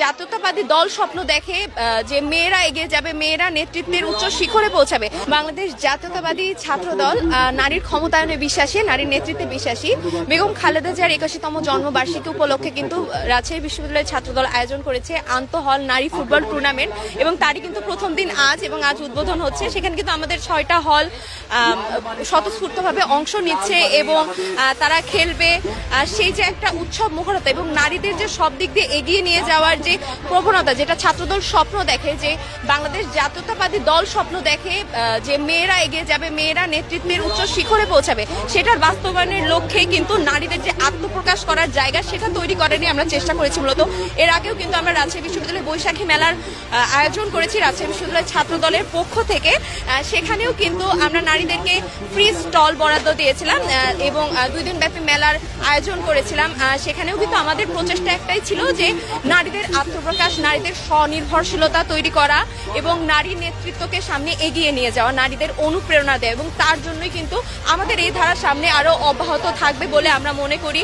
জাতীয়তাবাদী দল স্বপ্ন দেখে যে মেয়েরা এগিয়ে যাবে, মেয়েরা নেতৃত্বের উচ্চ শিখরে পৌঁছাবে। বাংলাদেশ জাতীয়তাবাদী ছাত্র দল নারীর ক্ষমতায়নে বিশ্বাসী, নারীর নেতৃত্বে বিশ্বাসী। বেগম খালেদা জিয়ার ৮১তম জন্মবার্ষিকী উপলক্ষে কিন্তু রাজশাহী বিশ্ববিদ্যালয়ের ছাত্রদল আয়োজন করেছে আন্তঃহল নারী ফুটবল টুর্নামেন্ট, এবং তারই কিন্তু প্রথম দিন আজ, এবং আজ উদ্বোধন হচ্ছে। সেখানে কিন্তু আমাদের ৬টা হল স্বতঃস্ফূর্তভাবে অংশ নিচ্ছে এবং তারা খেলবে। সেই যে একটা উৎসব মুখরতা এবং নারীদের যে সব দিক দিয়ে এগিয়ে নিয়ে যাওয়ার যে প্রবণতা, যেটা ছাত্রদল স্বপ্ন দেখে, যে বাংলাদেশ জাতীয়তাবাদী দল স্বপ্ন দেখে যে মেয়েরা এগিয়ে যাবে, মেয়েরা নেতৃত্বের উচ্চ শিখরে পৌঁছাবে, সেটার বাস্তবায়নের লক্ষ্যে কিন্তু নারীদের যে আত্মপ্রকাশ করার জায়গা সেটা তৈরি করারই আমরা চেষ্টা করেছি। মূলত এর আগেও কিন্তু আমরা রাজশাহী বিশ্ববিদ্যালয়ে বৈশাখী মেলার আয়োজন করেছি রাজশাহী বিশ্ববিদ্যালয়ের ছাত্র দলের পক্ষ থেকে। সেখানেও কিন্তু আমরা নারীদেরকে ফ্রি স্টল বরাদ্দ দিয়েছিলাম এবং 2 দিন ব্যাপী মেলার আয়োজন করেছিলাম। সেখানেও কিন্তু আমাদের প্রচেষ্টা একটাই ছিল যে নারীদের আত্মপ্রকাশ, নারীদের স্বনির্ভরশীলতা তৈরি করা এবং নারী নেতৃত্বকে সামনে এগিয়ে নিয়ে যাওয়া, নারীদের অনুপ্রেরণা দেয়, এবং তার জন্যই কিন্তু আমাদের এই ধারা সামনে আরো অব্যাহত থাকবে বলে আমরা মনে করি।